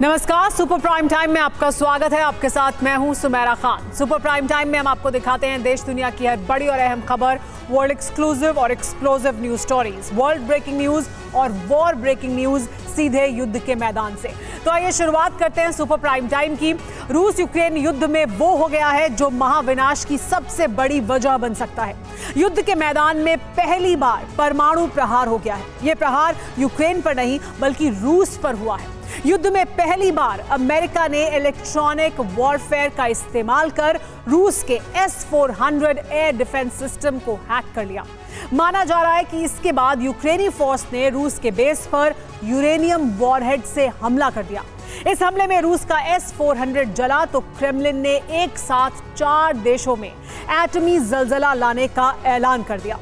नमस्कार, super prime time में आपका स्वागत है। आपके साथ मैं हूं Sumera Khan. Super prime time में हम आपको दिखाते हैं देश दुनिया की हर बड़ी और अहम खबर, वर्ल्ड एक्सक्लूसिव और explosive news stories, world breaking news और वॉर ब्रेकिंग न्यूज सीधे युद्ध के मैदान से। तो आइए शुरुआत करते हैं सुपर प्राइम टाइम की। रूस यूक्रेन युद्ध में वो हो गया है जो महाविनाश की सबसे बड़ी वजह बन सकता है। युद्ध के मैदान में पहली बार परमाणु प्रहार हो गया है। ये प्रहार यूक्रेन पर नहीं बल्कि रूस पर हुआ है। युद्ध में पहली बार अमेरिका ने इलेक्ट्रॉनिक वॉरफेयर का इस्तेमाल कर रूस के S-400 एयर डिफेंस सिस्टम को हैक कर लिया। माना जा रहा है कि इसके बाद यूक्रेनी फोर्स ने रूस के बेस पर यूरेनियम वॉरहेड से हमला कर दिया। इस हमले में रूस का S-400 जला तो क्रेमलिन ने एक साथ 4 देशों में एटमी जलजला लाने का ऐलान कर दिया।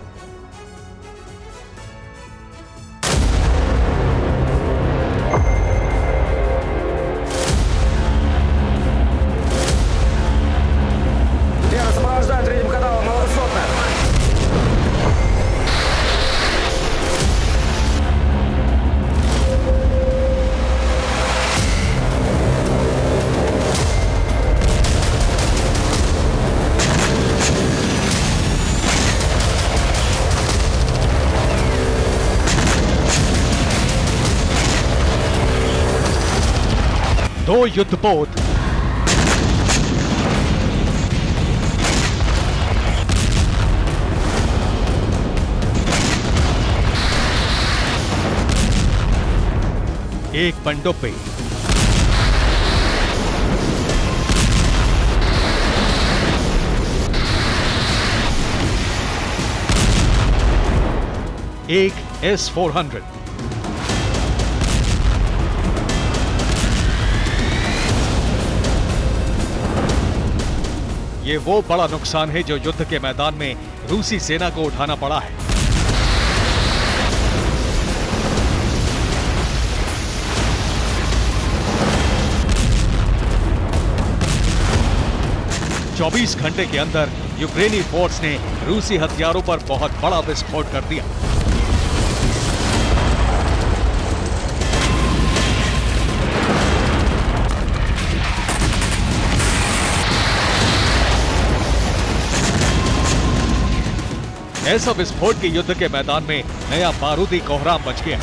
दो युद्धपोत एक पनडुब्बी, एक S-400। ये वो बड़ा नुकसान है जो युद्ध के मैदान में रूसी सेना को उठाना पड़ा है। चौबीस घंटे के अंदर यूक्रेनी फोर्स ने रूसी हथियारों पर बहुत बड़ा विस्फोट कर दिया। ऐसा विस्फोट के युद्ध के मैदान में नया बारूदी कोहराम मच गया।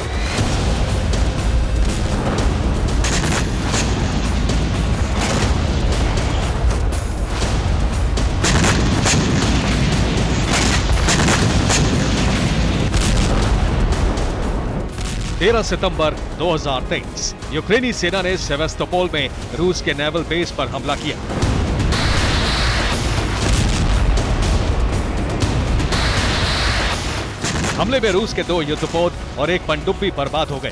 तेरह सितंबर 2023 यूक्रेनी सेना ने सेवास्तोपोल में रूस के नेवल बेस पर हमला किया। हमले में रूस के 2 युद्धपोत और एक पनडुब्बी बर्बाद हो गए।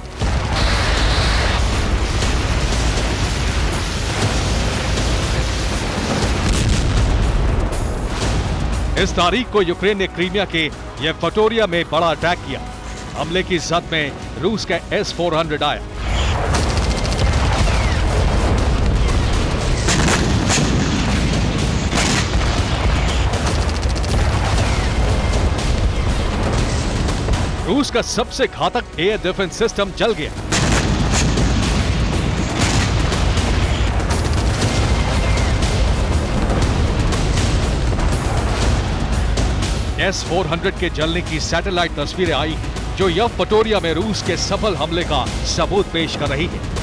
इस तारीख को यूक्रेन ने क्रीमिया के येवपटोरिया में बड़ा अटैक किया। हमले की जद में रूस का S-400 आया। रूस का सबसे घातक एयर डिफेंस सिस्टम जल गया। S-400 के जलने की सैटेलाइट तस्वीरें आई जो येवपटोरिया में रूस के सफल हमले का सबूत पेश कर रही है।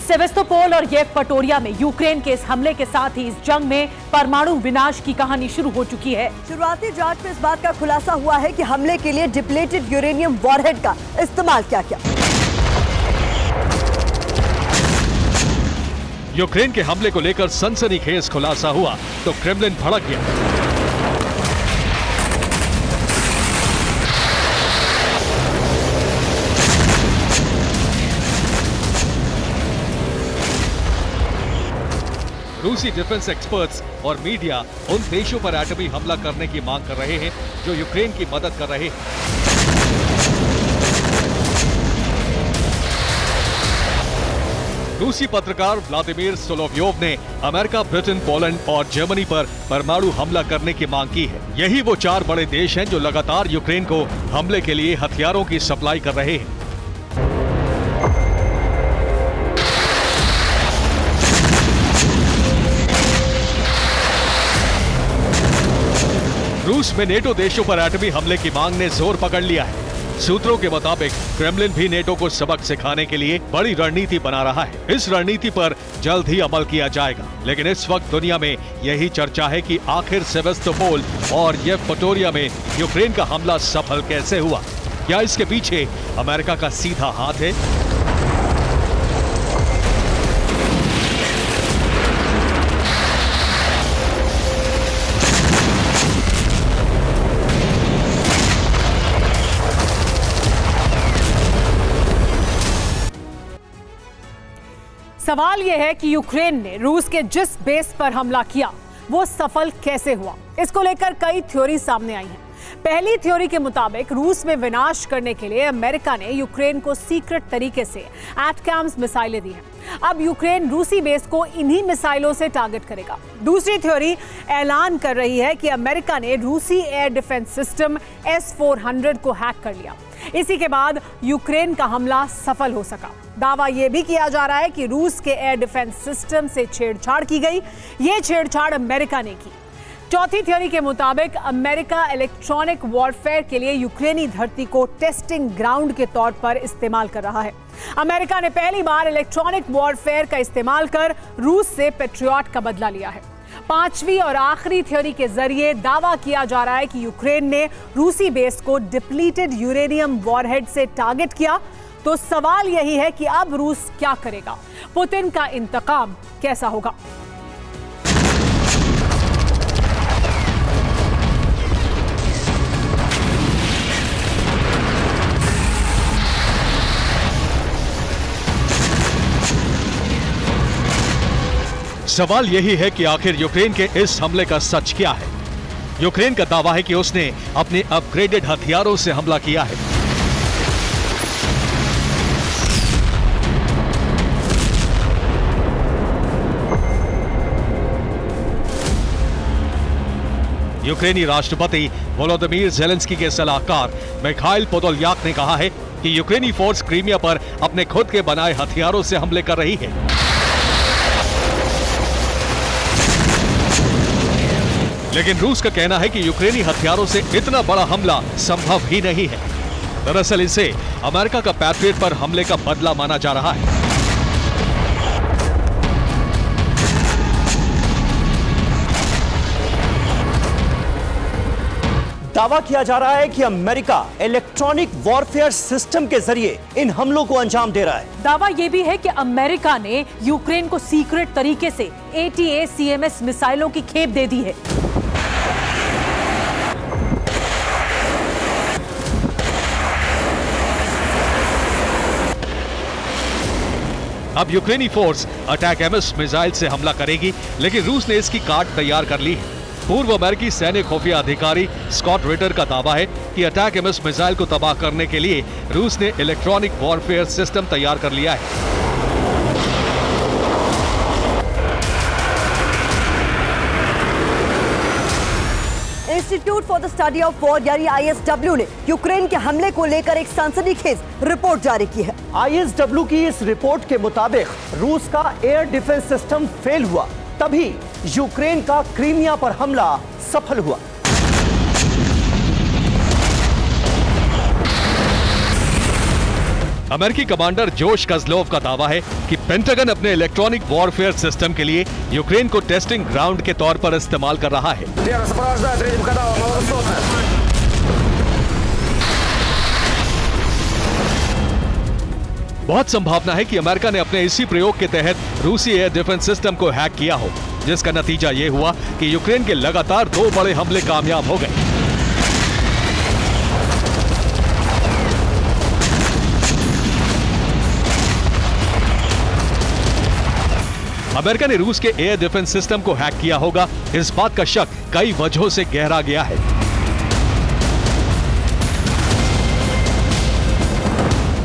सेवास्तोपोल और येवपटोरिया में यूक्रेन के इस हमले के साथ ही इस जंग में परमाणु विनाश की कहानी शुरू हो चुकी है। शुरुआती जांच में इस बात का खुलासा हुआ है कि हमले के लिए डिप्लेटेड यूरेनियम वॉरहेड का इस्तेमाल किया गया। यूक्रेन के हमले को लेकर सनसनीखेज खुलासा हुआ तो क्रेमलिन भड़क गया। रूसी डिफेंस एक्सपर्ट्स और मीडिया उन देशों पर एटमी हमला करने की मांग कर रहे हैं जो यूक्रेन की मदद कर रहे हैं। रूसी पत्रकार व्लादिमीर सोलोव्योव ने अमेरिका, ब्रिटेन, पोलैंड और जर्मनी पर परमाणु हमला करने की मांग की है। यही वो 4 बड़े देश हैं जो लगातार यूक्रेन को हमले के लिए हथियारों की सप्लाई कर रहे हैं। रूस में नेटो देशों पर एटमी हमले की मांग ने जोर पकड़ लिया है। सूत्रों के मुताबिक क्रेमलिन भी नेटो को सबक सिखाने के लिए बड़ी रणनीति बना रहा है। इस रणनीति पर जल्द ही अमल किया जाएगा, लेकिन इस वक्त दुनिया में यही चर्चा है कि आखिर सेवास्तोपोल और येवपटोरिया में यूक्रेन का हमला सफल कैसे हुआ। क्या इसके पीछे अमेरिका का सीधा हाथ है? सवाल यह है कि यूक्रेन ने रूस के जिस बेस पर हमला किया वो सफल कैसे हुआ। इसको लेकर कई थ्योरी सामने आई हैं। पहली थ्योरी के मुताबिक रूस में विनाश करने के लिए अमेरिका ने यूक्रेन को सीक्रेट तरीके से एटकैम्स मिसाइलें दी हैं। अब यूक्रेन रूसी बेस को इन्हीं मिसाइलों से टारगेट करेगा। दूसरी थ्योरी ऐलान कर रही है कि अमेरिका ने रूसी एयर डिफेंस सिस्टम S-400 को हैक कर लिया। इसी के बाद यूक्रेन का हमला सफल हो सका। दावा यह भी किया जा रहा है कि रूस के एयर डिफेंस सिस्टम से छेड़छाड़ की गई। यह छेड़छाड़ अमेरिका ने की। चौथी थ्योरी के मुताबिक अमेरिका इलेक्ट्रॉनिक वॉरफेयर के लिए यूक्रेनी धरती को टेस्टिंग ग्राउंड के तौर पर इस्तेमाल कर रहा है। अमेरिका ने पहली बार इलेक्ट्रॉनिक वॉरफेयर का इस्तेमाल कर रूस से पैट्रियट का बदला लिया है। पांचवी और आखिरी थ्योरी के जरिए दावा किया जा रहा है कि यूक्रेन ने रूसी बेस को डिप्लीटेड यूरेनियम वॉरहेड से टारगेट किया। तो सवाल यही है कि अब रूस क्या करेगा? पुतिन का इंतकाम कैसा होगा? सवाल यही है कि आखिर यूक्रेन के इस हमले का सच क्या है। यूक्रेन का दावा है कि उसने अपने अपग्रेडेड हथियारों से हमला किया है। यूक्रेनी राष्ट्रपति वोलोदिमीर ज़ेलेंस्की के सलाहकार मिखाइल पोदोल्याक ने कहा है कि यूक्रेनी फोर्स क्रीमिया पर अपने खुद के बनाए हथियारों से हमले कर रही है। लेकिन रूस का कहना है कि यूक्रेनी हथियारों से इतना बड़ा हमला संभव ही नहीं है। दरअसल इसे अमेरिका का पैट्रियट पर हमले का बदला माना जा रहा है। दावा किया जा रहा है कि अमेरिका इलेक्ट्रॉनिक वॉरफेयर सिस्टम के जरिए इन हमलों को अंजाम दे रहा है। दावा यह भी है कि अमेरिका ने यूक्रेन को सीक्रेट तरीके से ATACMS मिसाइलों की खेप दे दी है। अब यूक्रेनी फोर्स अटैक-एमएस मिसाइल से हमला करेगी, लेकिन रूस ने इसकी कार्ड तैयार कर ली है। पूर्व अमेरिकी सैन्य खुफिया अधिकारी स्कॉट रिटर का दावा है कि अटैक-एमएस मिसाइल को तबाह करने के लिए रूस ने इलेक्ट्रॉनिक वॉरफेयर सिस्टम तैयार कर लिया है। Institute for the study of war यानी ISW ने यूक्रेन के हमले को लेकर एक सनसनीखेज रिपोर्ट जारी की है। ISW की इस रिपोर्ट के मुताबिक रूस का एयर डिफेंस सिस्टम फेल हुआ, तभी यूक्रेन का क्रीमिया पर हमला सफल हुआ। अमेरिकी कमांडर जोश कज़लोव का दावा है कि पेंटागन अपने इलेक्ट्रॉनिक वॉरफेयर सिस्टम के लिए यूक्रेन को टेस्टिंग ग्राउंड के तौर पर इस्तेमाल कर रहा है। बहुत संभावना है कि अमेरिका ने अपने इसी प्रयोग के तहत रूसी एयर डिफेंस सिस्टम को हैक किया हो, जिसका नतीजा यह हुआ कि यूक्रेन के लगातार 2 बड़े हमले कामयाब हो गए। अमेरिका ने रूस के एयर डिफेंस सिस्टम को हैक किया होगा, इस बात का शक कई वजहों से गहरा गया है।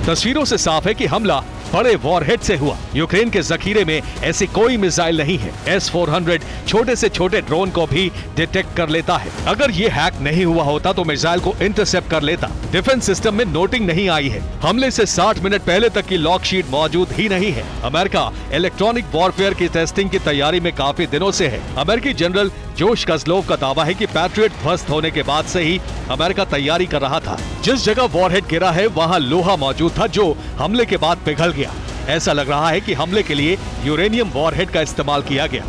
तस्वीरों से साफ है कि हमला बड़े वॉरहेड से हुआ। यूक्रेन के जखीरे में ऐसी कोई मिसाइल नहीं है। S-400 छोटे से छोटे ड्रोन को भी डिटेक्ट कर लेता है। अगर ये हैक नहीं हुआ होता तो मिसाइल को इंटरसेप्ट कर लेता। डिफेंस सिस्टम में नोटिंग नहीं आई है। हमले से 60 मिनट पहले तक की लॉग शीट मौजूद ही नहीं है। अमेरिका इलेक्ट्रॉनिक वॉरफेयर की टेस्टिंग की तैयारी में काफी दिनों से है। अमेरिकी जनरल जोश कज़लोव का दावा है कि पैट्रियट ध्वस्त होने के बाद से ही अमेरिका तैयारी कर रहा था। जिस जगह वॉरहेड गिरा है वहां लोहा मौजूद था जो हमले के बाद पिघल गया। ऐसा लग रहा है कि हमले के लिए यूरेनियम वॉरहेड का इस्तेमाल किया गया।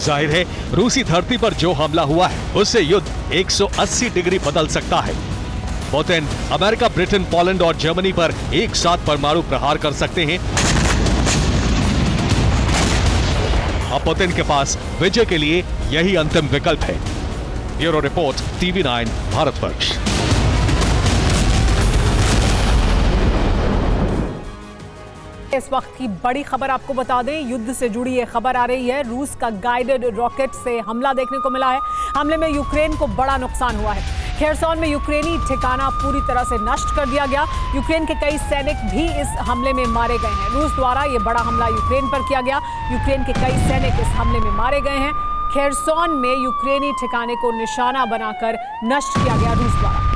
जाहिर है रूसी धरती पर जो हमला हुआ है उससे युद्ध 180 डिग्री बदल सकता है। पुतिन अमेरिका, ब्रिटेन, पोलैंड और जर्मनी पर एक साथ परमाणु प्रहार कर सकते हैं। अब पुतिन के पास विजय के लिए यही अंतिम विकल्प है। Bureau report, TV9 Bharatvarsh. इस वक्त की बड़ी खबर आपको बता दें, युद्ध से जुड़ी ये खबर आ रही है। रूस का गाइडेड रॉकेट से हमला देखने को मिला है। हमले में यूक्रेन को बड़ा नुकसान हुआ है। खेरसोन में यूक्रेनी ठिकाना पूरी तरह से नष्ट कर दिया गया। यूक्रेन के कई सैनिक भी इस हमले में मारे गए हैं। रूस द्वारा ये बड़ा हमला यूक्रेन पर किया गया। यूक्रेन के कई सैनिक इस हमले में मारे गए हैं। खेरसोन में यूक्रेनी ठिकाने को निशाना बनाकर नष्ट किया गया रूस द्वारा।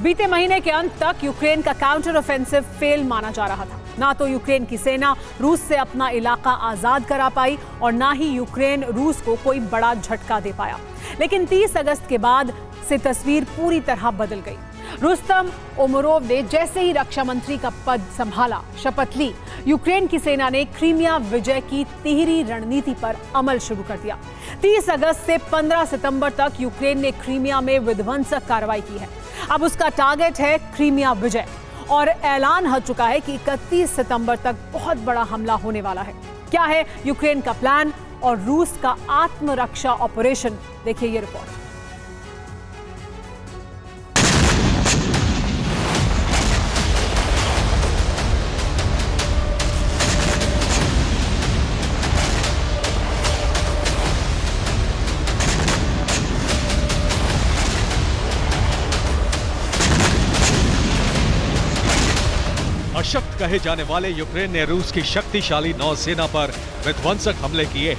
बीते महीने के अंत तक यूक्रेन का काउंटर ऑफेंसिव फेल माना जा रहा था। ना तो यूक्रेन की सेना रूस से अपना इलाका आजाद करा पाई और ना ही यूक्रेन रूस को कोई बड़ा झटका दे पाया। लेकिन 30 अगस्त के बाद से तस्वीर पूरी तरह बदल गई। रुस्तम उमरोव ने जैसे ही रक्षा मंत्री का पद संभाला, शपथ ली, यूक्रेन की सेना ने क्रीमिया विजय की तिहरी रणनीति पर अमल शुरू कर दिया। 30 अगस्त से 15 सितंबर तक यूक्रेन ने क्रीमिया में विध्वंसक कार्रवाई की है। अब उसका टारगेट है क्रीमिया विजय और ऐलान हो चुका है कि 31 सितंबर तक बहुत बड़ा हमला होने वाला है। क्या है यूक्रेन का प्लान और रूस का आत्मरक्षा ऑपरेशन, देखिए ये रिपोर्ट। अशक्त कहे जाने वाले यूक्रेन ने रूस की शक्तिशाली नौसेना पर विध्वंसक हमले किए।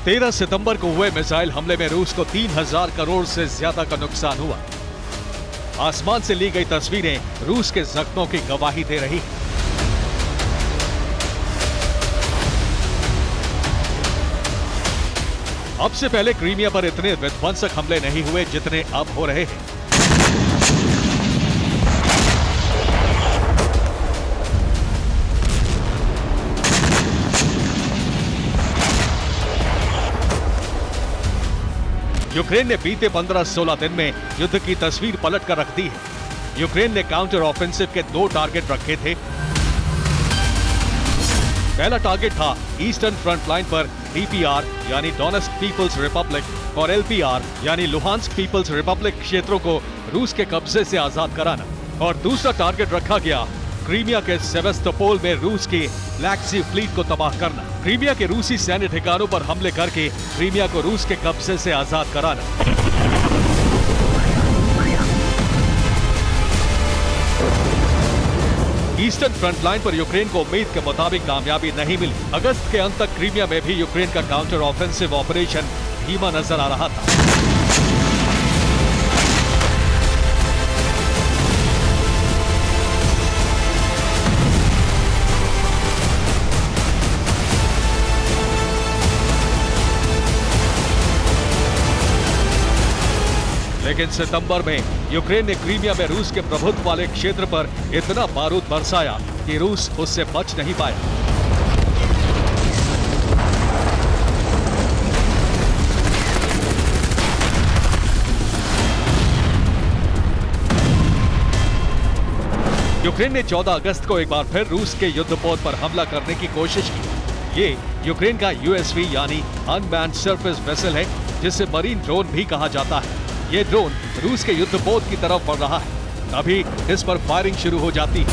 तेरह सितंबर को हुए मिसाइल हमले में रूस को 3000 करोड़ से ज्यादा का नुकसान हुआ। आसमान से ली गई तस्वीरें रूस के जख्मों की गवाही दे रही हैं। अब से पहले क्रीमिया पर इतने विध्वंसक हमले नहीं हुए जितने अब हो रहे हैं। यूक्रेन ने बीते 15-16 दिन में युद्ध की तस्वीर पलट कर रख दी है। यूक्रेन ने काउंटर ऑफेंसिव के 2 टारगेट रखे थे। पहला टारगेट था ईस्टर्न फ्रंट लाइन पर DPR यानी डोनेट्स्क पीपल्स रिपब्लिक और LPR यानी लुहांस्क पीपल्स रिपब्लिक क्षेत्रों को रूस के कब्जे से आजाद कराना, और दूसरा टारगेट रखा गया क्रीमिया के सेवेस्तोपोल में रूस की ब्लैक सी फ्लीट को तबाह करना। क्रीमिया के रूसी सैन्य ठिकानों पर हमले करके क्रीमिया को रूस के कब्जे से आजाद कराना। ईस्टर्न फ्रंट लाइन पर यूक्रेन को उम्मीद के मुताबिक कामयाबी नहीं मिली। अगस्त के अंत तक क्रीमिया में भी यूक्रेन का काउंटर ऑफेंसिव ऑपरेशन धीमा नजर आ रहा था। लेकिन सितंबर में यूक्रेन ने क्रीमिया में रूस के प्रभुत्व वाले क्षेत्र पर इतना बारूद बरसाया कि रूस उससे बच नहीं पाया। यूक्रेन ने 14 अगस्त को एक बार फिर रूस के युद्धपोत पर हमला करने की कोशिश की। ये यूक्रेन का USV यानी अनमैन्ड सरफेस वेसल है, जिसे मरीन ड्रोन भी कहा जाता है। ये ड्रोन रूस के युद्धपोत की तरफ बढ़ रहा है, तभी इस पर फायरिंग शुरू हो जाती है।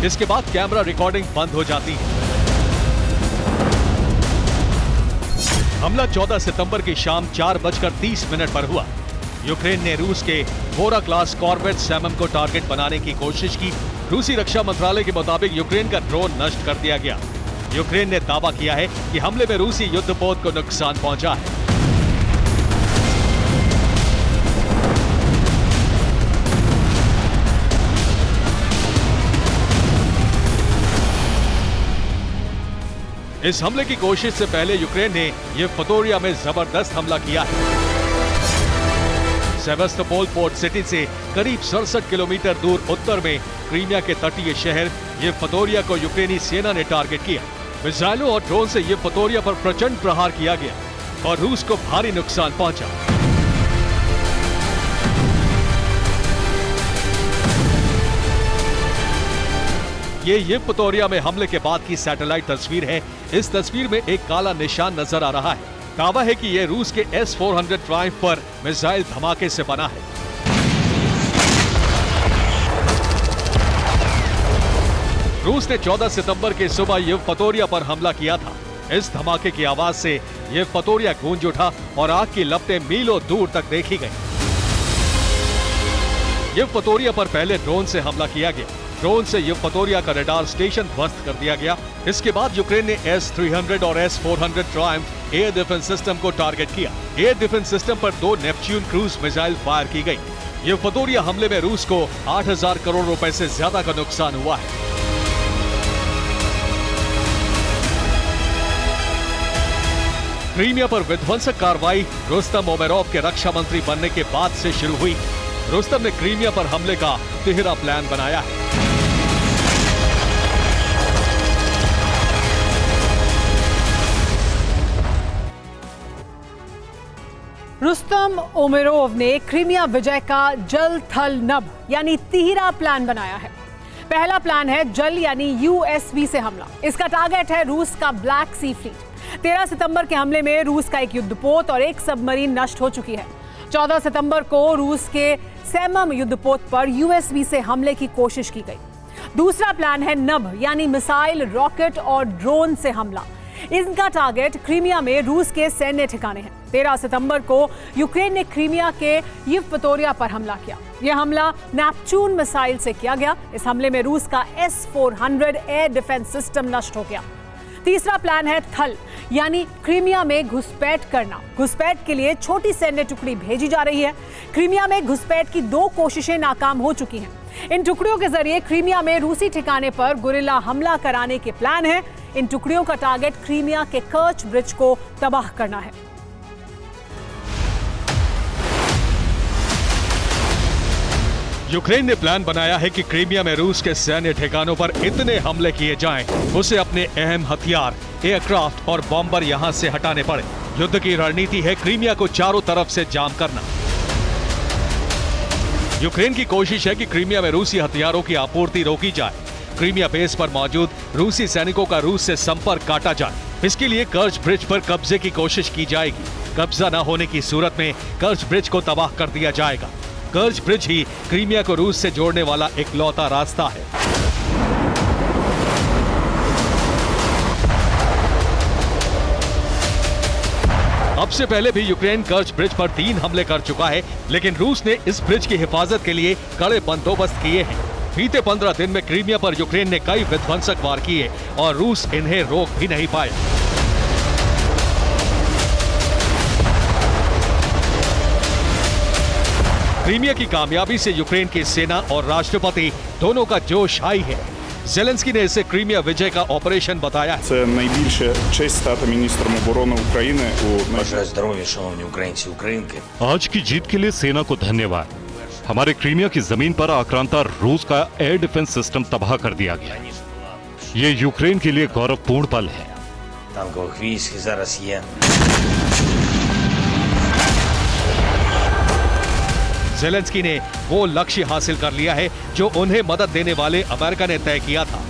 इसके बाद कैमरा रिकॉर्डिंग बंद हो जाती है। हमला 14 सितंबर की शाम 4:30 पर हुआ। यूक्रेन ने रूस के वोरा क्लास कॉर्वेट सैमम को टारगेट बनाने की कोशिश की। रूसी रक्षा मंत्रालय के मुताबिक यूक्रेन का ड्रोन नष्ट कर दिया गया। यूक्रेन ने दावा किया है कि हमले में रूसी युद्धपोत को नुकसान पहुंचा है। इस हमले की कोशिश से पहले यूक्रेन ने येवपतोरिया में जबरदस्त हमला किया है। सेवास्तोपोल पोर्ट सिटी से करीब 67 किलोमीटर दूर उत्तर में क्रीमिया के तटीय शहर येवपतोरिया को यूक्रेनी सेना ने टारगेट किया। मिसाइलों और ड्रोन से येवपतोरिया पर प्रचंड प्रहार किया गया और रूस को भारी नुकसान पहुंचा। ये येवपतोरिया में हमले के बाद की सैटेलाइट तस्वीर है। इस तस्वीर में एक काला निशान नजर आ रहा है। दावा है कि यह रूस के S-400 ट्रायम्फ पर मिसाइल धमाके से बना है। रूस ने 14 सितंबर की सुबह येवपतोरिया पर हमला किया था। इस धमाके की आवाज से येवपतोरिया गूंज उठा और आग की लपटें मीलों दूर तक देखी गई। येवपतोरिया पर पहले ड्रोन से हमला किया गया। ड्रोन से येवपतोरिया का रडार स्टेशन ध्वस्त कर दिया गया। इसके बाद यूक्रेन ने S-300 और S-400 Triumph air defence system को टारगेट किया। एयर डिफेंस सिस्टम पर 2 नेपच्यून क्रूज मिसाइल फायर की गई। येवपतोरिया हमले में रूस को 8,000 करोड़ रुपए से ज्यादा का नुकसान हुआ है। क्रीमिया पर विध्वंसक कार्रवाई रुस्तम उमेरोव के रक्षा मंत्री बनने के बाद से शुरू हुई। रुस्तम ने क्रीमिया पर हमले का तिहरा प्लान बनाया है। रुस्तम उमेरोव ने क्रीमिया विजय का जल थल नभ यानी तिहरा प्लान बनाया है। पहला प्लान है जल यानी USV से हमला। इसका टारगेट है रूस का ब्लैक सी फ्लीट। 13 सितंबर के हमले में रूस का एक युद्धपोत और एक सबमरीन नष्ट हो चुकी है। 14 सितंबर को रूस के सैमम युद्धपोत पर USV से हमले की कोशिश की गई। दूसरा प्लान है नभ यानी मिसाइल, रॉकेट और ड्रोन से हमला। इनका टारगेट क्रीमिया में रूस के सैन्य ठिकाने हैं। 13 सितंबर को यूक्रेन ने क्रीमिया के येवपतोरिया पर हमला किया। यह हमला नेपच्यून मिसाइल से किया गया। इस हमले में रूस का S-400 एयर डिफेंस सिस्टम नष्ट हो गया। तीसरा प्लान है थल यानी क्रीमिया में घुसपैठ करना। घुसपैठ के लिए छोटी सैन्य टुकड़ी भेजी जा रही है। क्रीमिया में घुसपैठ की 2 कोशिशें नाकाम हो चुकी हैं। इन टुकड़ियों के जरिए क्रीमिया में रूसी ठिकाने पर गुरिल्ला हमला कराने के प्लान है। इन टुकड़ियों का टारगेट क्रीमिया के कर्च ब्रिज को तबाह करना है। यूक्रेन ने प्लान बनाया है कि क्रीमिया में रूस के सैन्य ठिकानों पर इतने हमले किए जाएं, उसे अपने अहम हथियार, एयरक्राफ्ट और बॉम्बर यहां से हटाने पड़े। युद्ध की रणनीति है क्रीमिया को चारों तरफ से जाम करना। यूक्रेन की कोशिश है कि क्रीमिया में रूसी हथियारों की आपूर्ति रोकी जाए। क्रीमिया बेस पर मौजूद रूसी सैनिकों का रूस से संपर्क काटा जाए। इसके लिए कर्च ब्रिज पर कब्जे की कोशिश की जाएगी। कब्जा न होने की सूरत में कर्च ब्रिज को तबाह कर दिया जाएगा। कर्च ब्रिज ही क्रीमिया को रूस से जोड़ने वाला इकलौता रास्ता है। अब से पहले भी यूक्रेन कर्च ब्रिज पर 3 हमले कर चुका है, लेकिन रूस ने इस ब्रिज की हिफाजत के लिए कड़े बंदोबस्त किए हैं। बीते 15 दिन में क्रीमिया पर यूक्रेन ने कई विध्वंसक वार किए और रूस इन्हें रोक भी नहीं पाया। क्रीमिया की कामयाबी से यूक्रेन की सेना और राष्ट्रपति दोनों का जोश हाई है। Зеленський ने इसे क्रीमिया विजय का ऑपरेशन बताया है। Це найбільша честь стати міністром оборони України у Бажаю здоров'я, шановні українці, українки. आज की जीत के लिए सेना को धन्यवाद। हमारे क्रीमिया की जमीन पर आक्रांता रूस का एयर डिफेंस सिस्टम तबाह कर दिया गया। ये यूक्रेन के लिए गौरवपूर्ण पल है। Танкових військ зараз є. जेलेंस्की ने वो लक्ष्य हासिल कर लिया है जो उन्हें मदद देने वाले अमेरिका ने तय किया था।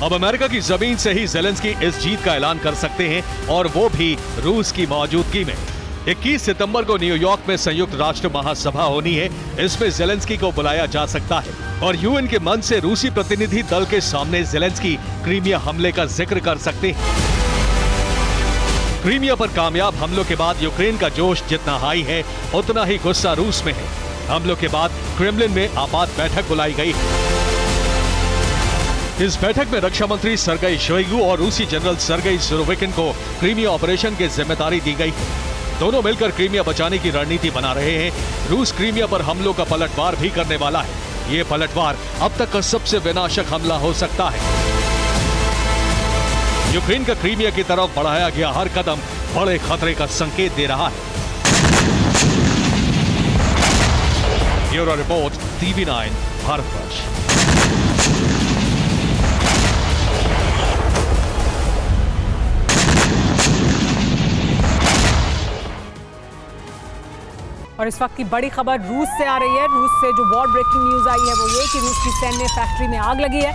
अब अमेरिका की जमीन से ही जेलेंस्की इस जीत का ऐलान कर सकते हैं, और वो भी रूस की मौजूदगी में। 21 सितंबर को न्यूयॉर्क में संयुक्त राष्ट्र महासभा होनी है। इसमें जेलेंस्की को बुलाया जा सकता है और यूएन के मंच से रूसी प्रतिनिधि दल के सामने जेलेंस्की क्रीमिया हमले का जिक्र कर सकते हैं। क्रीमिया पर कामयाब हमलों के बाद यूक्रेन का जोश जितना हाई है, उतना ही गुस्सा रूस में है। हमलों के बाद क्रेमलिन में आपात बैठक बुलाई गई है। इस बैठक में रक्षा मंत्री सर्गेई शोइगु और रूसी जनरल सर्गेई सुरोविकिन को क्रीमिया ऑपरेशन की जिम्मेदारी दी गई है। दोनों मिलकर क्रीमिया बचाने की रणनीति बना रहे हैं। रूस क्रीमिया पर हमलों का पलटवार भी करने वाला है। ये पलटवार अब तक का सबसे विनाशक हमला हो सकता है। यूक्रेन का क्रीमिया की तरफ बढ़ाया गया हर कदम बड़े खतरे का संकेत दे रहा है। Bureau report, TV9 Bharatvarsh. और इस वक्त की बड़ी खबर रूस से आ रही है। रूस से जो वॉर ब्रेकिंग न्यूज आई है वो ये कि रूस की सैन्य फैक्ट्री में आग लगी है।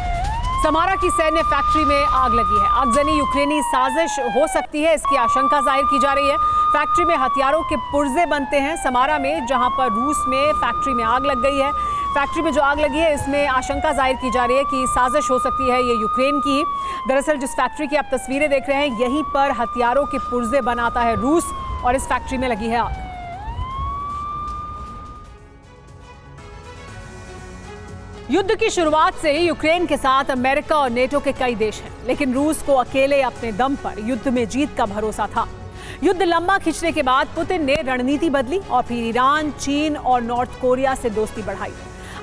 समारा की सैन्य फैक्ट्री में आग लगी है। आगजनी यूक्रेनी साजिश हो सकती है, इसकी आशंका जाहिर की जा रही है। फैक्ट्री में हथियारों के पुर्जे बनते हैं समारा में, जहां पर रूस में फैक्ट्री में आग लग गई है। फैक्ट्री में जो आग लगी है इसमें आशंका जाहिर की जा रही है कि साजिश हो सकती है ये यूक्रेन की। दरअसल जिस फैक्ट्री की आप तस्वीरें देख रहे हैं, यहीं पर हथियारों के पुर्जे बनाता है रूस, और इस फैक्ट्री में लगी है आग। युद्ध की शुरुआत से ही यूक्रेन के साथ अमेरिका और नेटो के कई देश हैं, लेकिन रूस को अकेले अपने दम पर युद्ध में जीत का भरोसा था। युद्ध लंबा खिंचने के बाद पुतिन ने रणनीति बदली और फिर ईरान, चीन और नॉर्थ कोरिया से दोस्ती बढ़ाई।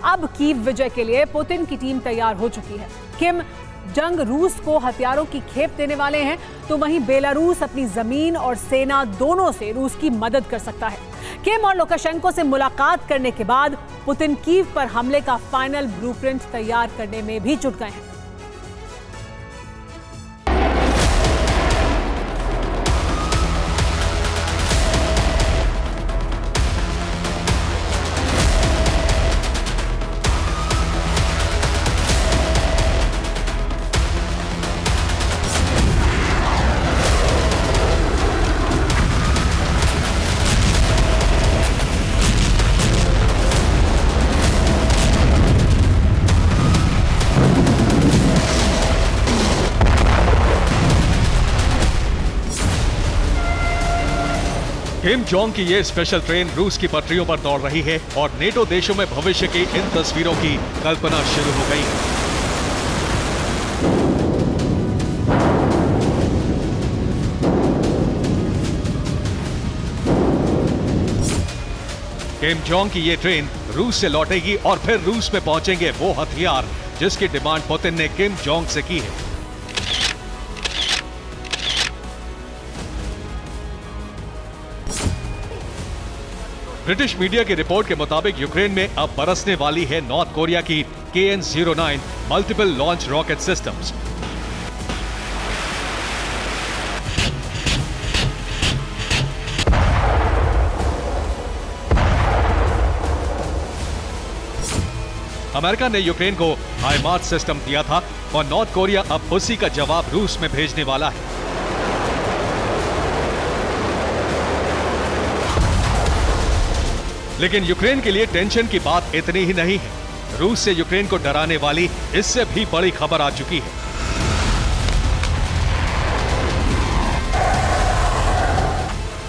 अब कीव विजय के लिए पुतिन की टीम तैयार हो चुकी है। किम जंग रूस को हथियारों की खेप देने वाले हैं, तो वहीं बेलारूस अपनी जमीन और सेना दोनों से रूस की मदद कर सकता है। किम और लुकाशेंको से मुलाकात करने के बाद पुतिन कीव पर हमले का फाइनल ब्लूप्रिंट तैयार करने में भी जुट गए हैं। किम जोंग की ये स्पेशल ट्रेन रूस की पटरियों पर दौड़ रही है और नेटो देशों में भविष्य की इन तस्वीरों की कल्पना शुरू हो गई है। किम जोंग की ये ट्रेन रूस से लौटेगी और फिर रूस में पहुंचेंगे वो हथियार जिसकी डिमांड पुतिन ने किम जोंग से की है। ब्रिटिश मीडिया की रिपोर्ट के मुताबिक यूक्रेन में अब बरसने वाली है नॉर्थ कोरिया की KN-09 multiple launch rocket systems. America ने यूक्रेन को हाइमार्स सिस्टम दिया था और नॉर्थ कोरिया अब उसी का जवाब रूस में भेजने वाला है। लेकिन यूक्रेन के लिए टेंशन की बात इतनी ही नहीं है। रूस से यूक्रेन को डराने वाली इससे भी बड़ी खबर आ चुकी है।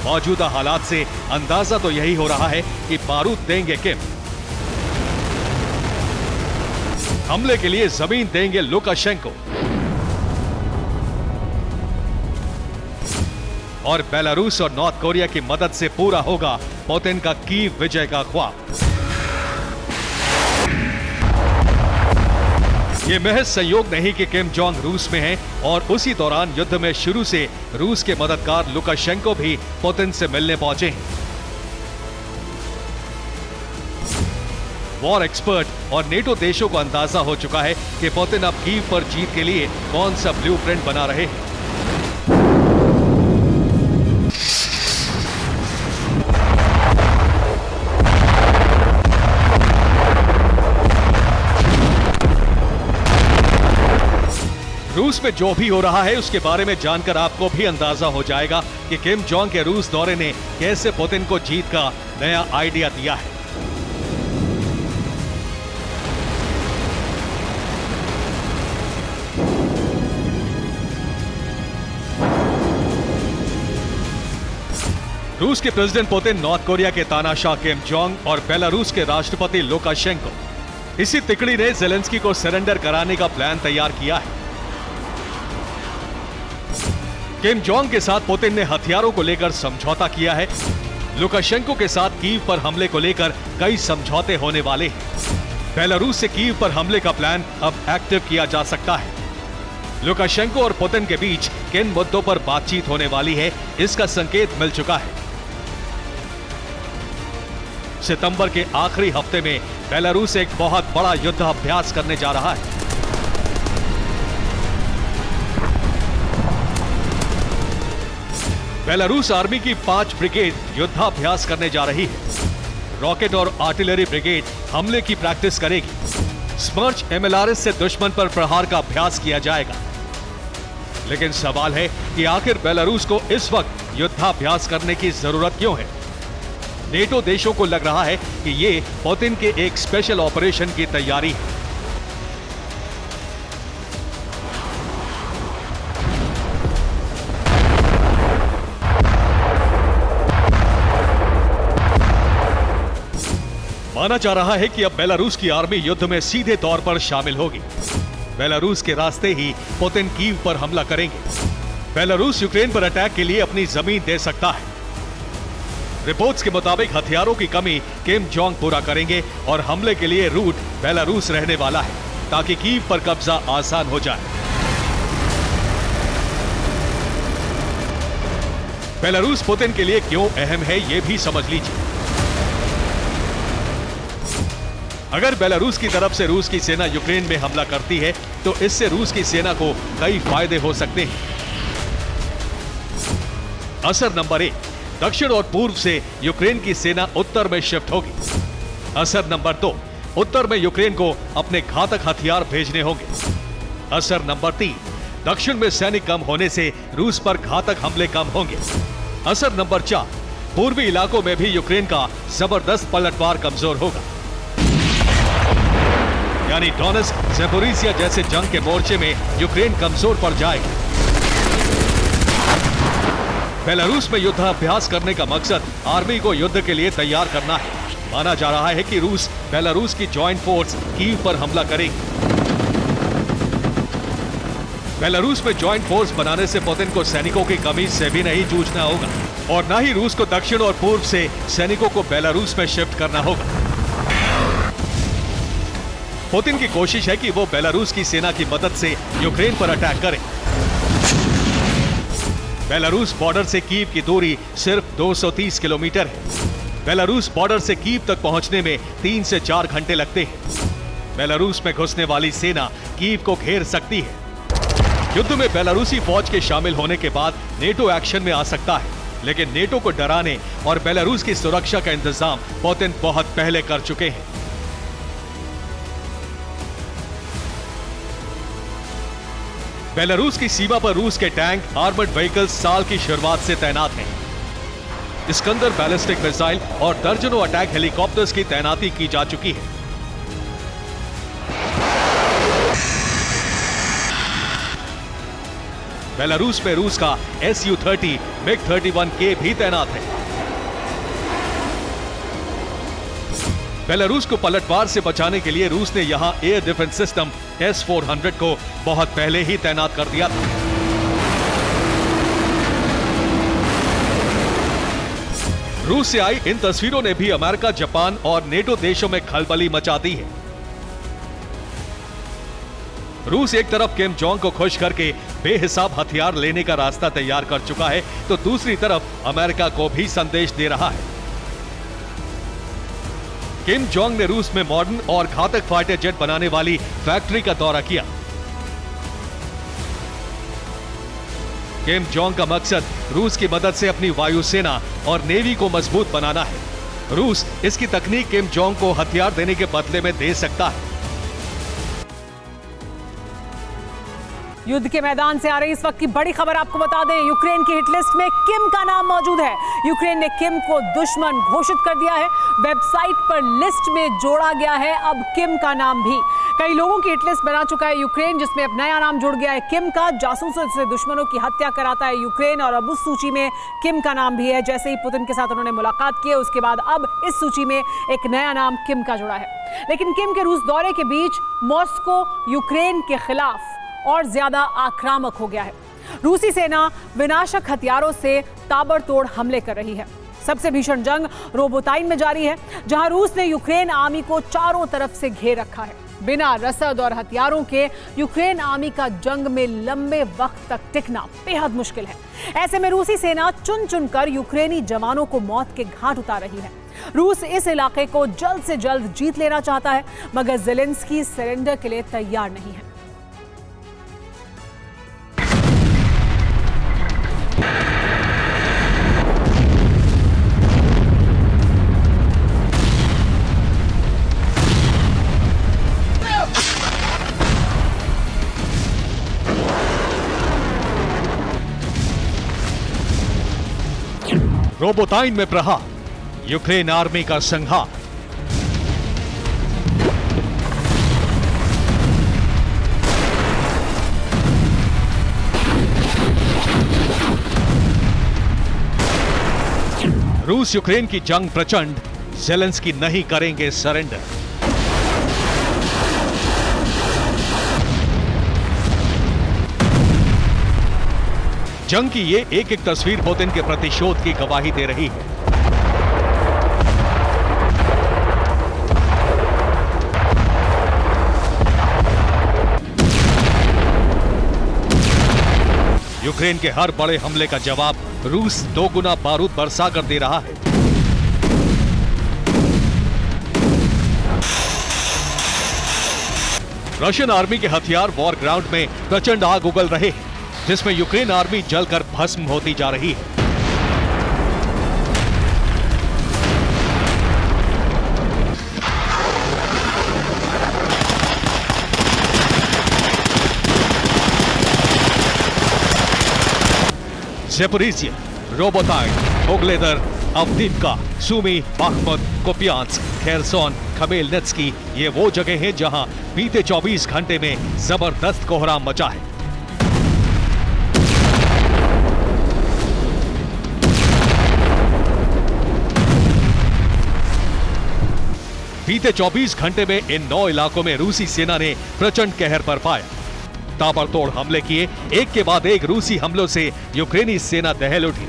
मौजूदा हालात से अंदाजा तो यही हो रहा है कि बारूद देंगे किम, हमले के लिए जमीन देंगे लुकाशेंको और बेलारूस और नॉर्थ कोरिया की मदद से पूरा होगा पुतिन का कीव विजय का ख्वाब। ये महज संयोग नहीं कि किम जोंग रूस में हैं और उसी दौरान युद्ध में शुरू से रूस के मददगार लुकाशेंको भी पुतिन से मिलने पहुंचे हैं। वॉर एक्सपर्ट और नेटो देशों को अंदाजा हो चुका है कि पुतिन अब कीव पर जीत के लिए कौन सा ब्लूप्रिंट बना रहे हैं। रूस में जो भी हो रहा है उसके बारे में जानकर आपको भी अंदाजा हो जाएगा कि किम जोंग के रूस दौरे ने कैसे पुतिन को जीत का नया आइडिया दिया है। रूस के प्रेसिडेंट पुतिन, नॉर्थ कोरिया के तानाशाह किम जोंग और बेलारूस के राष्ट्रपति लुकाशेंको, इसी तिकड़ी ने जेलेंस्की को सरेंडर कराने का प्लान तैयार किया है। किम जोंग के साथ पुतिन ने हथियारों को लेकर समझौता किया है। लुकाशेंको के साथ कीव पर हमले को लेकर कई समझौते होने वाले हैं। बेलारूस से कीव पर हमले का प्लान अब एक्टिव किया जा सकता है। लुकाशेंको और पुतिन के बीच किन मुद्दों पर बातचीत होने वाली है, इसका संकेत मिल चुका है। सितंबर के आखिरी हफ्ते में बेलारूस एक बहुत बड़ा युद्धाभ्यास करने जा रहा है। बेलारूस आर्मी की 5 ब्रिगेड युद्धाभ्यास करने जा रही है। रॉकेट और आर्टिलरी ब्रिगेड हमले की प्रैक्टिस करेगी। स्मर्च MLRS से दुश्मन पर प्रहार का अभ्यास किया जाएगा। लेकिन सवाल है कि आखिर बेलारूस को इस वक्त युद्धाभ्यास करने की जरूरत क्यों है? नेटो देशों को लग रहा है कि ये पुतिन के एक स्पेशल ऑपरेशन की तैयारी है। माना जा रहा है कि अब बेलारूस की आर्मी युद्ध में सीधे तौर पर शामिल होगी। बेलारूस के रास्ते ही पुतिन कीव पर हमला करेंगे। बेलारूस यूक्रेन पर अटैक के लिए अपनी जमीन दे सकता है। रिपोर्ट्स के मुताबिक हथियारों की कमी किम जोंग पूरा करेंगे और हमले के लिए रूट बेलारूस रहने वाला है, ताकि कीव पर कब्जा आसान हो जाए। बेलारूस पुतिन के लिए क्यों अहम है, यह भी समझ लीजिए। अगर बेलारूस की तरफ से रूस की सेना यूक्रेन में हमला करती है तो इससे रूस की सेना को कई फायदे हो सकते हैं। असर नंबर 1, दक्षिण और पूर्व से यूक्रेन की सेना उत्तर में शिफ्ट होगी। असर नंबर 2, उत्तर में यूक्रेन को अपने घातक हथियार भेजने होंगे। असर नंबर 3, दक्षिण में सैनिक कम होने से रूस पर घातक हमले कम होंगे। असर नंबर 4, पूर्वी इलाकों में भी यूक्रेन का जबरदस्त पलटवार कमजोर होगा। यानी डोनेट्स्क, ज़ैपोरिज़िया जैसे जंग के मोर्चे में यूक्रेन कमजोर पड़ जाएगा। बेलारूस में युद्धाभ्यास करने का मकसद आर्मी को युद्ध के लिए तैयार करना है। माना जा रहा है कि रूस बेलारूस की जॉइंट फोर्स कीव पर हमला करेगी। बेलारूस में जॉइंट फोर्स बनाने से पुतिन को सैनिकों की कमी से भी नहीं जूझना होगा और न ही रूस को दक्षिण और पूर्व से सैनिकों को बेलारूस में शिफ्ट करना होगा। पुतिन की कोशिश है कि वो बेलारूस की सेना की मदद से यूक्रेन पर अटैक करे। बेलारूस बॉर्डर से कीव की दूरी सिर्फ 230 किलोमीटर है। बेलारूस बॉर्डर से कीव तक पहुंचने में 3 से 4 घंटे लगते हैं। बेलारूस में घुसने वाली सेना कीव को घेर सकती है। युद्ध में बेलारूसी फौज के शामिल होने के बाद नेटो एक्शन में आ सकता है, लेकिन नेटो को डराने और बेलारूस की सुरक्षा का इंतजाम पुतिन बहुत पहले कर चुके हैं। बेलारूस की सीमा पर रूस के टैंक, आर्मर्ड व्हीकल्स साल की शुरुआत से तैनात हैं। इस्कंदर बैलिस्टिक मिसाइल और दर्जनों अटैक हेलीकॉप्टर्स की तैनाती की जा चुकी है। बेलारूस में रूस का Su-30 MiG-31K भी तैनात है। बेलारूस को पलटवार से बचाने के लिए रूस ने यहां एयर डिफेंस सिस्टम S-400 को बहुत पहले ही तैनात कर दिया था। रूस से आई इन तस्वीरों ने भी अमेरिका, जापान और नेटो देशों में खलबली मचा दी है। रूस एक तरफ किम जोंग को खुश करके बेहिसाब हथियार लेने का रास्ता तैयार कर चुका है, तो दूसरी तरफ अमेरिका को भी संदेश दे रहा है। किम जोंग ने रूस में मॉडर्न और घातक फाइटर जेट बनाने वाली फैक्ट्री का दौरा किया। किम जोंग का मकसद रूस की मदद से अपनी वायुसेना और नेवी को मजबूत बनाना है। रूस इसकी तकनीक किम जोंग को हथियार देने के बदले में दे सकता है। युद्ध के मैदान से आ रही इस वक्त की बड़ी खबर आपको बता दें, यूक्रेन की हिट लिस्ट में किम का नाम मौजूद है। यूक्रेन ने किम को दुश्मन घोषित कर दिया है। वेबसाइट पर लिस्ट में जोड़ा गया है अब किम का नाम भी। कई लोगों की हिट लिस्ट बना चुका है यूक्रेन, जिसमें अब नया नाम जुड़ गया है किम का। जासूसों से दुश्मनों की हत्या कराता है यूक्रेन और अब उस सूची में किम का नाम भी है। जैसे ही पुतिन के साथ उन्होंने मुलाकात की है, उसके बाद अब इस सूची में एक नया नाम किम का जुड़ा है। लेकिन किम के रूस दौरे के बीच मॉस्को यूक्रेन के खिलाफ और ज्यादा आक्रामक हो गया है। रूसी सेना विनाशक हथियारों से ताबड़तोड़ हमले कर रही है। सबसे भीषण जंग रोबोताइन में जारी है, जहां रूस ने यूक्रेन आर्मी को चारों तरफ से घेर रखा है। बिना रसद और हथियारों के यूक्रेन आर्मी का जंग में लंबे वक्त तक टिकना बेहद मुश्किल है। ऐसे में रूसी सेना चुन चुनकर यूक्रेनी जवानों को मौत के घाट उतार रही है। रूस इस इलाके को जल्द से जल्द जीत लेना चाहता है, मगर ज़ेलेंस्की सरेंडर के लिए तैयार नहीं है। रोबोताइन में प्रहार, यूक्रेन आर्मी का संहार। रूस यूक्रेन की जंग प्रचंड, ज़ेलेंस्की नहीं करेंगे सरेंडर। जंग की ये एक एक तस्वीर पुतिन के प्रतिशोध की गवाही दे रही है। यूक्रेन के हर बड़े हमले का जवाब रूस 2 गुना बारूद बरसा कर दे रहा है। रशियन आर्मी के हथियार वॉर ग्राउंड में प्रचंड आग उगल रहे हैं, जिसमें यूक्रेन आर्मी जलकर भस्म होती जा रही है। Zaporizhzhia, रोबोताइन, ओग्लेदर, Avdiivka, Sumi, बाख्मुत, Kupiansk, Kherson, खमेलनित्स्की ये वो जगह हैं जहां बीते 24 घंटे में जबरदस्त कोहराम मचा है। बीते 24 घंटे में इन 9 इलाकों में रूसी सेना ने प्रचंड कहर बरपाया। ताबड़तोड़ हमले किए, एक के बाद एक रूसी हमलों से यूक्रेनी सेना दहल उठी।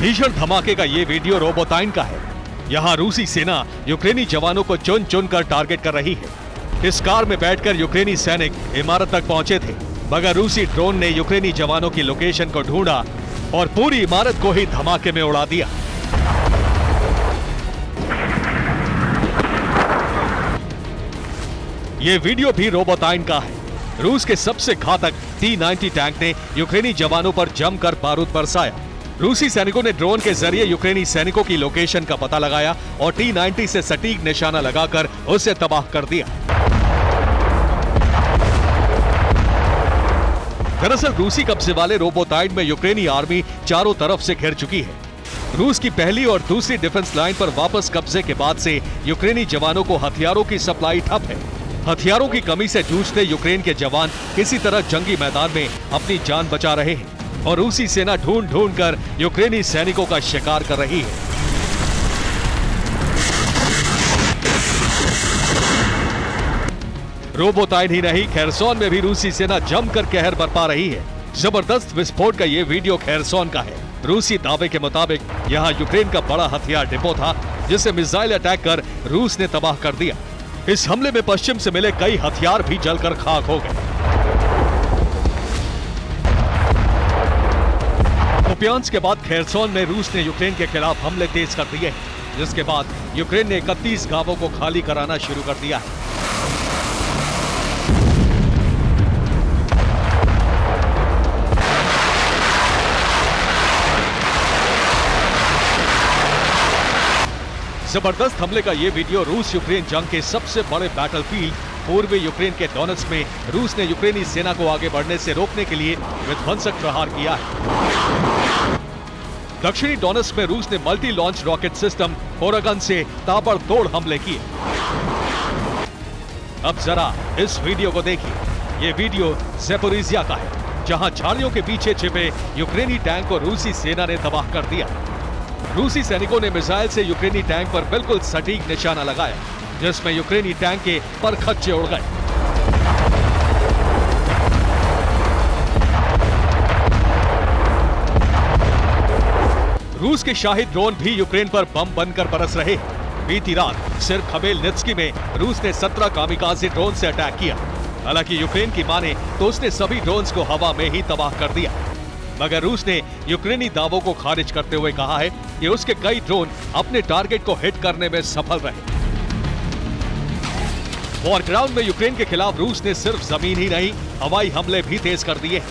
भीषण धमाके का ये वीडियो रोबोताइन का है। यहां रूसी सेना यूक्रेनी जवानों को चुन चुन कर टारगेट कर रही है। इस कार में बैठकर यूक्रेनी सैनिक इमारत तक पहुंचे थे, मगर रूसी ड्रोन ने यूक्रेनी जवानों की लोकेशन को ढूंढा और पूरी इमारत को ही धमाके में उड़ा दिया। यह वीडियो भी रोबोताइन का है। रूस के सबसे घातक T-90 टैंक ने यूक्रेनी जवानों पर जमकर बारूद बरसाया। रूसी सैनिकों ने ड्रोन के जरिए यूक्रेनी सैनिकों की लोकेशन का पता लगाया और T-90 से सटीक निशाना लगाकर उसे तबाह कर दिया। दरअसल रूसी कब्जे वाले रोबोताइन में यूक्रेनी आर्मी चारों तरफ से घिर चुकी है। रूस की पहली और दूसरी डिफेंस लाइन पर वापस कब्जे के बाद से यूक्रेनी जवानों को हथियारों की सप्लाई ठप है। हथियारों की कमी से जूझते यूक्रेन के जवान किसी तरह जंगी मैदान में अपनी जान बचा रहे हैं और रूसी सेना ढूंढ ढूंढ कर यूक्रेनी सैनिकों का शिकार कर रही है। रोबोताइन ही नहीं, खेरसोन में भी रूसी सेना जमकर कहर बरपा रही है। जबरदस्त विस्फोट का ये वीडियो खेरसोन का है। रूसी दावे के मुताबिक यहाँ यूक्रेन का बड़ा हथियार डिपो था, जिसे मिसाइल अटैक कर रूस ने तबाह कर दिया। इस हमले में पश्चिम से मिले कई हथियार भी जलकर खाक हो गए। कुपियांस्क के बाद खेरसोन में रूस ने यूक्रेन के खिलाफ हमले तेज कर दिए, जिसके बाद यूक्रेन ने 31 गांवों को खाली कराना शुरू कर दिया है। जबरदस्त हमले का ये वीडियो रूस यूक्रेन जंग के सबसे बड़े बैटलफील्ड पूर्वी यूक्रेन के डोनेट्स्क में रूस ने यूक्रेनी सेना को आगे बढ़ने से रोकने के लिए विध्वंसक प्रहार किया है। दक्षिणी डोनेट्स्क में रूस ने मल्टी लॉन्च रॉकेट सिस्टम ओरागन से ताबड़तोड़ हमले किए। अब जरा इस वीडियो को देखिए। ये वीडियो ज़ैपोरिज़िया का है, जहां झाड़ियों के पीछे छिपे यूक्रेनी टैंक को रूसी सेना ने तबाह कर दिया। रूसी सैनिकों ने मिसाइल से यूक्रेनी टैंक पर बिल्कुल सटीक निशाना लगाया, जिसमें यूक्रेनी टैंक के परखच्चे उड़ गए। रूस के शाही ड्रोन भी यूक्रेन पर बम बनकर बरस रहे। बीती रात सिर्फ खमेलनित्स्की में रूस ने 17 कामिकाज़े ड्रोन से अटैक किया। हालांकि यूक्रेन की माने तो उसने सभी ड्रोन्स को हवा में ही तबाह कर दिया, मगर रूस ने यूक्रेनी दावों को खारिज करते हुए कहा है कि उसके कई ड्रोन अपने टारगेट को हिट करने में सफल रहे। वॉर ग्राउंड में यूक्रेन के खिलाफ रूस ने सिर्फ जमीन ही नहीं, हवाई हमले भी तेज कर दिए।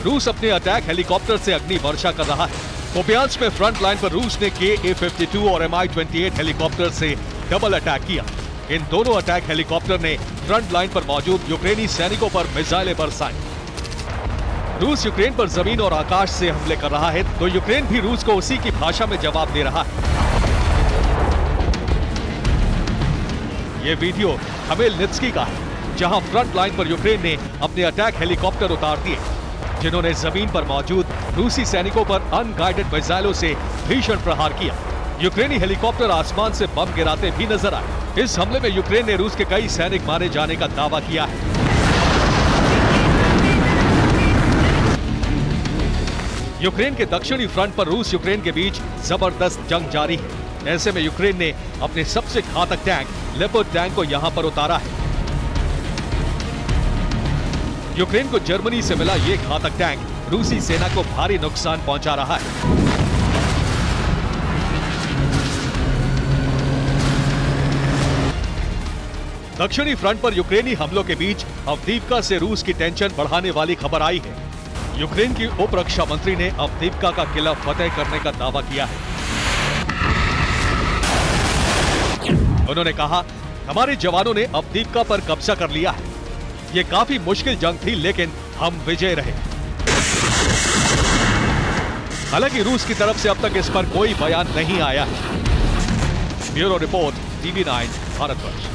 रूस अपने अटैक हेलीकॉप्टर से अग्नि वर्षा कर रहा है। कोपियांस्क में फ्रंट लाइन पर रूस ने Ka-52 और Mi-28 हेलीकॉप्टर से डबल अटैक किया। इन दोनों अटैक हेलीकॉप्टर ने फ्रंट लाइन पर मौजूद यूक्रेनी सैनिकों पर मिसाइलें बरसाई। रूस यूक्रेन पर जमीन और आकाश से हमले कर रहा है, तो यूक्रेन भी रूस को उसी की भाषा में जवाब दे रहा है। ये वीडियो खमेलनित्स्की का है, जहां फ्रंट लाइन पर यूक्रेन ने अपने अटैक हेलीकॉप्टर उतार दिए, जिन्होंने जमीन पर मौजूद रूसी सैनिकों पर अनगाइडेड मिसाइलों से भीषण प्रहार किया। यूक्रेनी हेलीकॉप्टर आसमान से बम गिराते भी नजर आए। इस हमले में यूक्रेन ने रूस के कई सैनिक मारे जाने का दावा किया है। यूक्रेन के दक्षिणी फ्रंट पर रूस यूक्रेन के बीच जबरदस्त जंग जारी है। ऐसे में यूक्रेन ने अपने सबसे घातक टैंक लेपर्ड टैंक को यहां पर उतारा है। यूक्रेन को जर्मनी से मिला ये घातक टैंक रूसी सेना को भारी नुकसान पहुंचा रहा है। दक्षिणी फ्रंट पर यूक्रेनी हमलों के बीच अवदीव्का से रूस की टेंशन बढ़ाने वाली खबर आई है। यूक्रेन की उप रक्षा मंत्री ने अवदीव्का का किला फतेह करने का दावा किया है। उन्होंने कहा, हमारे जवानों ने अवदीव्का पर कब्जा कर लिया है। ये काफी मुश्किल जंग थी, लेकिन हम विजय रहे। हालांकि रूस की तरफ से अब तक इस पर कोई बयान नहीं आया है। Bureau report, TV9 Bharatvarsh.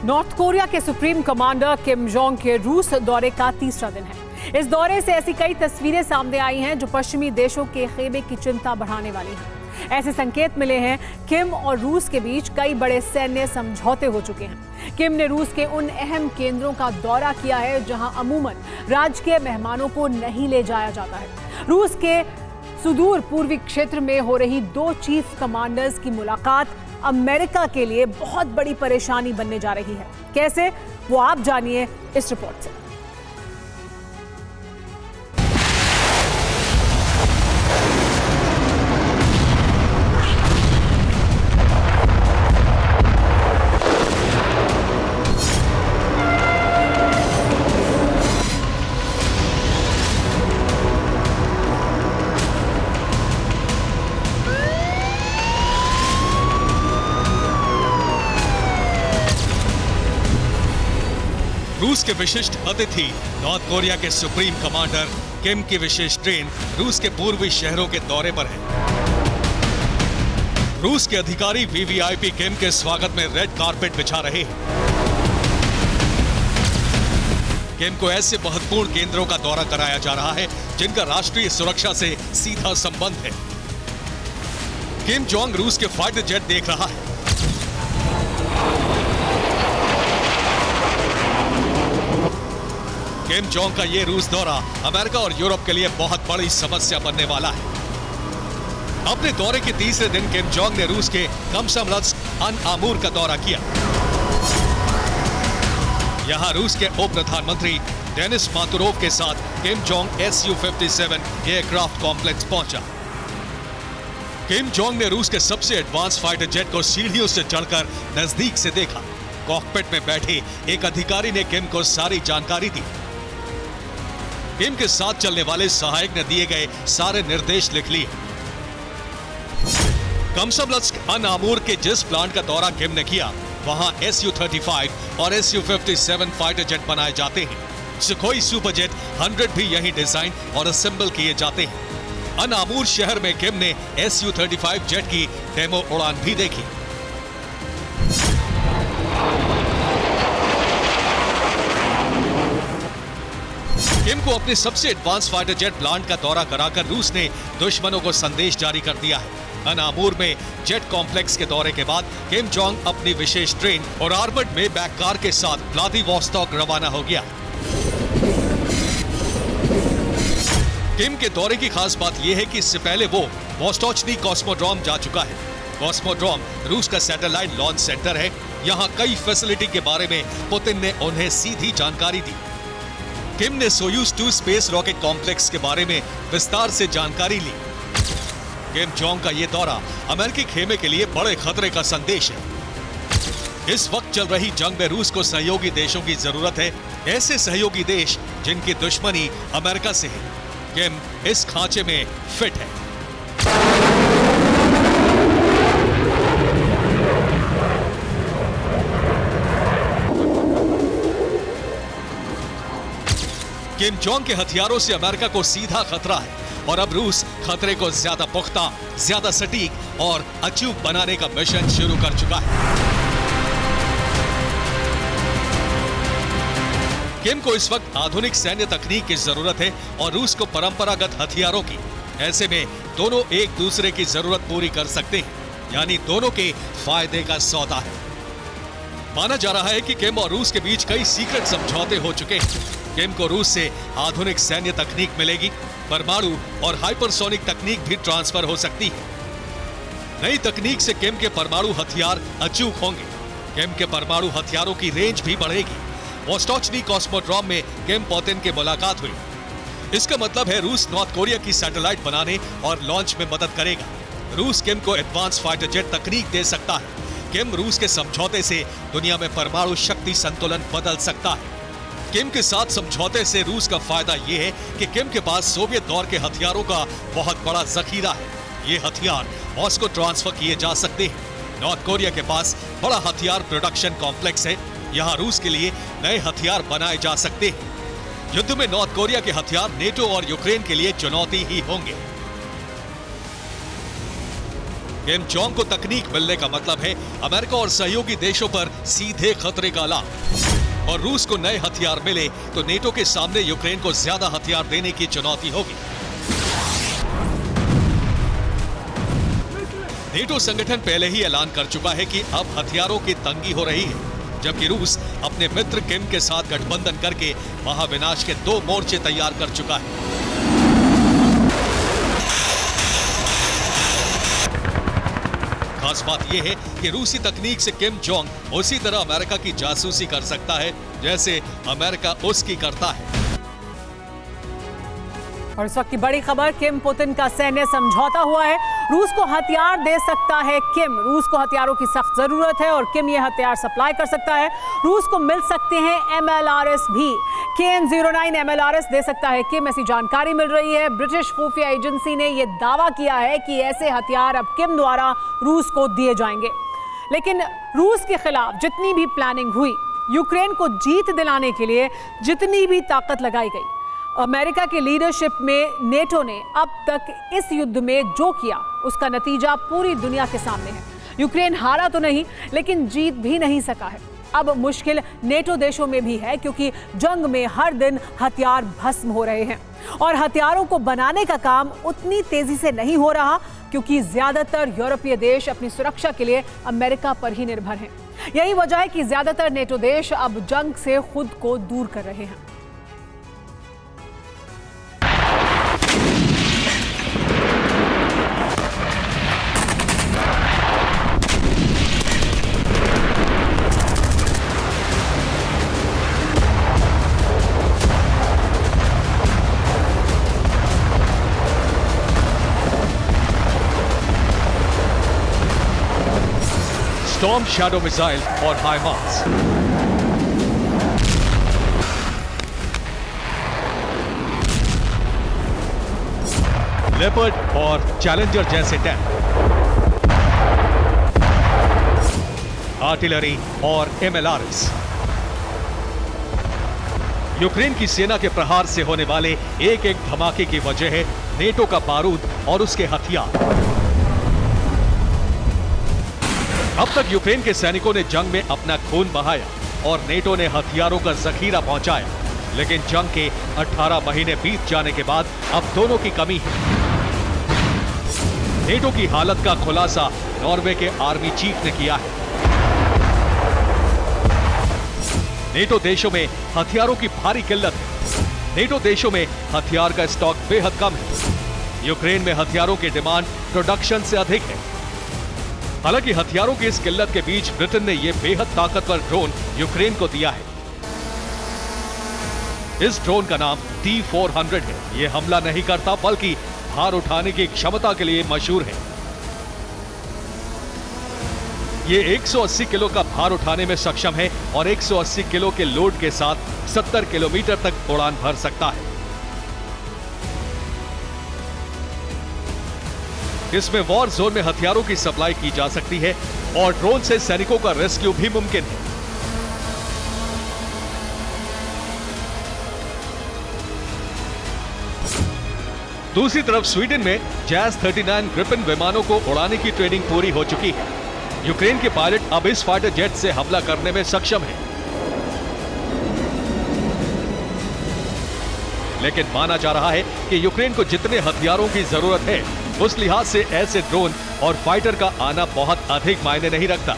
North Korea के सुप्रीम कमांडर किम जोंग के रूस दौरे का तीसरा दिन है। इस दौरे से ऐसी कई तस्वीरें सामने आई हैं जो पश्चिमी देशों के खेमे की चिंता बढ़ाने वाली हैं। ऐसे संकेत मिले हैं किम और रूस के बीच कई बड़े सैन्य समझौते हो चुके हैं। किम ने रूस के उन अहम केंद्रों का दौरा किया है जहां अमूमन राजकीय मेहमानों को नहीं ले जाया जाता है। रूस के सुदूर पूर्वी क्षेत्र में हो रही 2 चीफ कमांडर्स की मुलाकात अमेरिका के लिए बहुत बड़ी परेशानी बनने जा रही है। कैसे, वो आप जानिए इस रिपोर्ट से। रूस के विशिष्ट अतिथि नॉर्थ कोरिया के सुप्रीम कमांडर किम की विशेष ट्रेन रूस के पूर्वी शहरों के दौरे पर है। रूस के अधिकारी वीवीआईपी किम के स्वागत में रेड कारपेट बिछा रहे हैं। किम को ऐसे महत्वपूर्ण केंद्रों का दौरा कराया जा रहा है जिनका राष्ट्रीय सुरक्षा से सीधा संबंध है। किम जोंग रूस के फाइटर जेट देख रहा है। किम जोंग का ये रूस दौरा अमेरिका और यूरोप के लिए बहुत बड़ी समस्या बनने वाला है। अपने दौरे के तीसरे दिन किम जोंग ने रूस के कमसमरत्स्क अन आमूर का दौरा किया। यहां रूस के उप प्रधानमंत्री डेनिस मातुरोव के साथ Kim Jong Su-57 aircraft complex पहुंचा। किम जोंग ने रूस के सबसे एडवांस फाइटर जेट को सीढ़ियों से चढ़कर नजदीक से देखा। कॉकपिट में बैठे एक अधिकारी ने किम को सारी जानकारी दी। किम के साथ चलने वाले सहायक ने दिए गए सारे निर्देश लिख लिए। कमसमलस्क अनामूर के जिस प्लांट का दौरा किम ने किया, वहां Su-35 और Su-57 फाइटर जेट बनाए जाते हैं। सुखोई सुपरजेट 100 भी यही डिजाइन और असेंबल किए जाते हैं। अनामूर शहर में किम ने Su-35 जेट की डेमो उड़ान भी देखी। किम को अपने सबसे एडवांस फाइटर जेट प्लांट का दौरा कराकर रूस ने दुश्मनों को संदेश जारी कर दिया है। अनामूर में जेट कॉम्प्लेक्स के दौरे के बाद किम जोंग अपनी विशेष ट्रेन और आर्मर्ड में बैक कार के साथ व्लादिवोस्टॉक रवाना हो गया। किम के दौरे की खास बात यह है कि इससे पहले वो वोस्टोचनी कॉस्मोड्रोम जा चुका है। कॉस्मोड्रोम रूस का सैटेलाइट लॉन्च सेंटर है। यहाँ कई फैसिलिटी के बारे में पुतिन ने उन्हें सीधी जानकारी दी। किम ने सोयूज 2 स्पेस रॉकेट कॉम्प्लेक्स के बारे में विस्तार से जानकारी ली। किम जोंग का यह दौरा अमेरिकी खेमे के लिए बड़े खतरे का संदेश है। इस वक्त चल रही जंग में रूस को सहयोगी देशों की जरूरत है, ऐसे सहयोगी देश जिनकी दुश्मनी अमेरिका से है। किम इस खांचे में फिट है। किम जोंग के हथियारों से अमेरिका को सीधा खतरा है और अब रूस खतरे को ज्यादा पुख्ता, ज्यादा सटीक और अचूक बनाने का मिशन शुरू कर चुका है। किम को इस वक्त आधुनिक सैन्य तकनीक की जरूरत है और रूस को परंपरागत हथियारों की। ऐसे में दोनों एक दूसरे की जरूरत पूरी कर सकते हैं, यानी दोनों के फायदे का सौदा है। माना जा रहा है कि किम और रूस के बीच कई सीक्रेट समझौते हो चुके हैं। किम को रूस से आधुनिक सैन्य तकनीक मिलेगी, परमाणु और हाइपरसोनिक तकनीक भी ट्रांसफर हो सकती है। नई तकनीक से किम के परमाणु हथियार अचूक होंगे। किम के परमाणु हथियारों की रेंज भी बढ़ेगी। वोस्टोचनी कॉस्मोड्रोम में किम पुतिन की मुलाकात हुई। इसका मतलब है रूस नॉर्थ कोरिया की सैटेलाइट बनाने और लॉन्च में मदद करेगा। रूस किम को एडवांस फाइटर जेट तकनीक दे सकता है। किम रूस के समझौते से दुनिया में परमाणु शक्ति संतुलन बदल सकता है। किम के साथ समझौते से रूस का फायदा यह है कि किम के पास सोवियत दौर के हथियारों का बहुत बड़ा जखीरा है। ये हथियार मॉस्को ट्रांसफर किए जा सकते हैं। नॉर्थ कोरिया के पास बड़ा हथियार प्रोडक्शन कॉम्प्लेक्स है। यहाँ रूस के लिए नए हथियार बनाए जा सकते हैं। युद्ध में नॉर्थ कोरिया के हथियार नेटो और यूक्रेन के लिए चुनौती ही होंगे। किम जोंग को तकनीक मिलने का मतलब है अमेरिका और सहयोगी देशों पर सीधे खतरे का लाभ, और रूस को नए हथियार मिले तो नेटो के सामने यूक्रेन को ज्यादा हथियार देने की चुनौती होगी। नेटो संगठन पहले ही ऐलान कर चुका है कि अब हथियारों की तंगी हो रही है, जबकि रूस अपने मित्र किम के साथ गठबंधन करके महाविनाश के 2 मोर्चे तैयार कर चुका है। खास बात यह है कि रूसी तकनीक से किम जोंग उसी तरह अमेरिका की जासूसी कर सकता है जैसे अमेरिका उसकी करता है। और इस वक्त की बड़ी खबर, किम पुतिन का सैन्य समझौता हुआ है। रूस को हथियार दे सकता है किम। रूस को हथियारों की सख्त जरूरत है और किम ये हथियार सप्लाई कर सकता है। रूस को मिल सकते हैं MLRS भी। KN-09 MLRS दे सकता है किम, ऐसी जानकारी मिल रही है। ब्रिटिश खुफिया एजेंसी ने यह दावा किया है कि ऐसे हथियार अब किम द्वारा रूस को दिए जाएंगे। लेकिन रूस के खिलाफ जितनी भी प्लानिंग हुई, यूक्रेन को जीत दिलाने के लिए जितनी भी ताकत लगाई गई, अमेरिका की लीडरशिप में नेटो ने अब तक इस युद्ध में जो किया उसका नतीजा पूरी दुनिया के सामने है। यूक्रेन हारा तो नहीं, लेकिन जीत भी नहीं सका है। अब मुश्किल नेटो देशों में भी है, क्योंकि जंग में हर दिन हथियार भस्म हो रहे हैं और हथियारों को बनाने का काम उतनी तेजी से नहीं हो रहा, क्योंकि ज्यादातर यूरोपीय देश अपनी सुरक्षा के लिए अमेरिका पर ही निर्भर हैं। यही वजह है कि ज्यादातर नेटो देश अब जंग से खुद को दूर कर रहे हैं। Storm Shadow missile और HIMARS। लेपर्ड और चैलेंजर जैसे टैंक, आर्टिलरी और MLRS। यूक्रेन की सेना के प्रहार से होने वाले एक एक धमाके की वजह है नेटो का बारूद और उसके हथियार। अब तक यूक्रेन के सैनिकों ने जंग में अपना खून बहाया और नेटो ने हथियारों का जखीरा पहुंचाया, लेकिन जंग के 18 महीने बीत जाने के बाद अब दोनों की कमी है। नेटो की हालत का खुलासा नॉर्वे के आर्मी चीफ ने किया है। नेटो देशों में हथियारों की भारी किल्लत है। नेटो देशों में हथियार का स्टॉक बेहद कम है। यूक्रेन में हथियारों की डिमांड प्रोडक्शन से अधिक है। हालांकि हथियारों की इस किल्लत के बीच ब्रिटेन ने यह बेहद ताकतवर ड्रोन यूक्रेन को दिया है। इस ड्रोन का नाम T-400 है। यह हमला नहीं करता बल्कि भार उठाने की क्षमता के लिए मशहूर है। ये 180 किलो का भार उठाने में सक्षम है और 180 किलो के लोड के साथ 70 किलोमीटर तक उड़ान भर सकता है। इसमें वॉर जोन में हथियारों की सप्लाई की जा सकती है और ड्रोन से सैनिकों का रेस्क्यू भी मुमकिन है। दूसरी तरफ स्वीडन में जैस 39 ग्रिपेन विमानों को उड़ाने की ट्रेनिंग पूरी हो चुकी है। यूक्रेन के पायलट अब इस फाइटर जेट से हमला करने में सक्षम है, लेकिन माना जा रहा है कि यूक्रेन को जितने हथियारों की जरूरत है उस लिहाज से ऐसे ड्रोन और फाइटर का आना बहुत अधिक मायने नहीं रखता।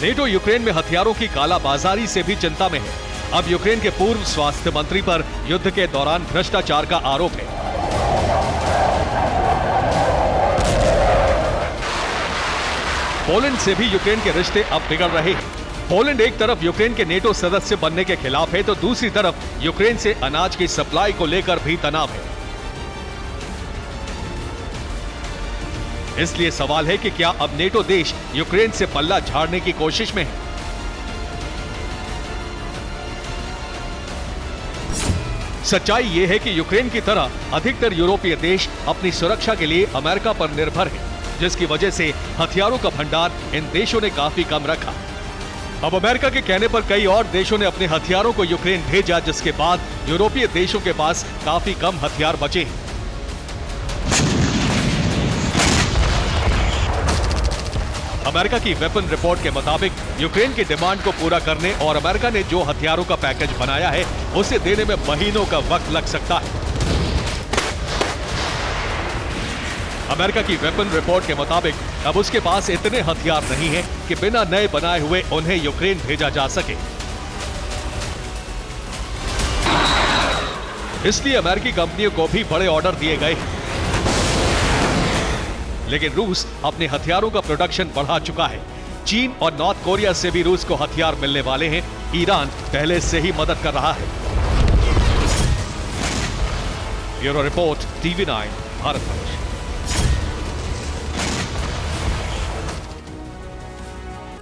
नेटो यूक्रेन में हथियारों की कालाबाजारी से भी चिंता में है। अब यूक्रेन के पूर्व स्वास्थ्य मंत्री पर युद्ध के दौरान भ्रष्टाचार का आरोप है। पोलैंड से भी यूक्रेन के रिश्ते अब बिगड़ रहे हैं। पोलैंड एक तरफ यूक्रेन के नेटो सदस्य बनने के खिलाफ है तो दूसरी तरफ यूक्रेन से अनाज की सप्लाई को लेकर भी तनाव है। इसलिए सवाल है कि क्या अब नेटो देश यूक्रेन से पल्ला झाड़ने की कोशिश में है। सच्चाई यह है कि यूक्रेन की तरह अधिकतर यूरोपीय देश अपनी सुरक्षा के लिए अमेरिका पर निर्भर है, जिसकी वजह से हथियारों का भंडार इन देशों ने काफी कम रखा। अब अमेरिका के कहने पर कई और देशों ने अपने हथियारों को यूक्रेन भेजा, जिसके बाद यूरोपीय देशों के पास काफी कम हथियार बचे हैं। अमेरिका की वेपन रिपोर्ट के मुताबिक यूक्रेन की डिमांड को पूरा करने और अमेरिका ने जो हथियारों का पैकेज बनाया है उसे देने में महीनों का वक्त लग सकता है। अमेरिका की वेपन रिपोर्ट के मुताबिक अब उसके पास इतने हथियार नहीं हैं कि बिना नए बनाए हुए उन्हें यूक्रेन भेजा जा सके। इसलिए अमेरिकी कंपनियों को भी बड़े ऑर्डर दिए गए हैं। लेकिन रूस अपने हथियारों का प्रोडक्शन बढ़ा चुका है। चीन और नॉर्थ कोरिया से भी रूस को हथियार मिलने वाले हैं। ईरान पहले से ही मदद कर रहा है। Bureau report, TV9 Bharatvarsh.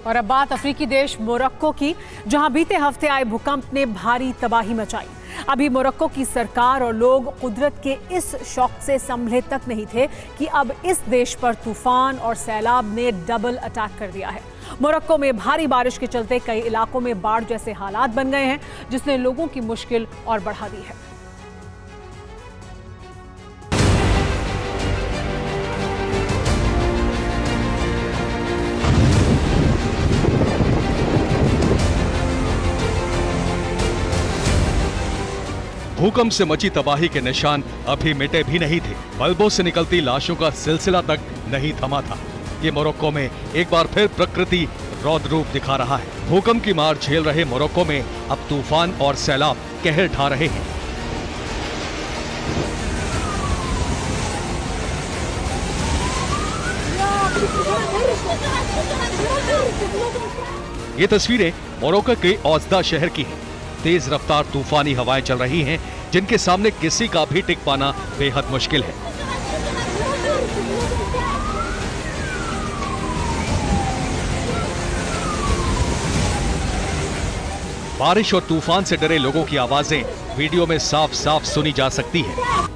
और अब बात अफ्रीकी देश मोरक्को की, जहां बीते हफ्ते आए भूकंप ने भारी तबाही मचाई। अभी मोरक्को की सरकार और लोग कुदरत के इस शौक से संभले तक नहीं थे कि अब इस देश पर तूफान और सैलाब ने डबल अटैक कर दिया है। मोरक्को में भारी बारिश के चलते कई इलाकों में बाढ़ जैसे हालात बन गए हैं, जिसने लोगों की मुश्किल और बढ़ा दी है। भूकंप से मची तबाही के निशान अभी मिटे भी नहीं थे। बल्बों से निकलती लाशों का सिलसिला तक नहीं थमा था। ये मोरक्को में एक बार फिर प्रकृति रौद्र रूप दिखा रहा है। भूकंप की मार झेल रहे मोरक्को में अब तूफान और सैलाब कहर ढा रहे हैं। ये तस्वीरें मोरक्को के औज़दा शहर की हैं। तेज रफ्तार तूफानी हवाएं चल रही हैं, जिनके सामने किसी का भी टिक पाना बेहद मुश्किल है। बारिश और तूफान से डरे लोगों की आवाजें वीडियो में साफ साफ सुनी जा सकती है।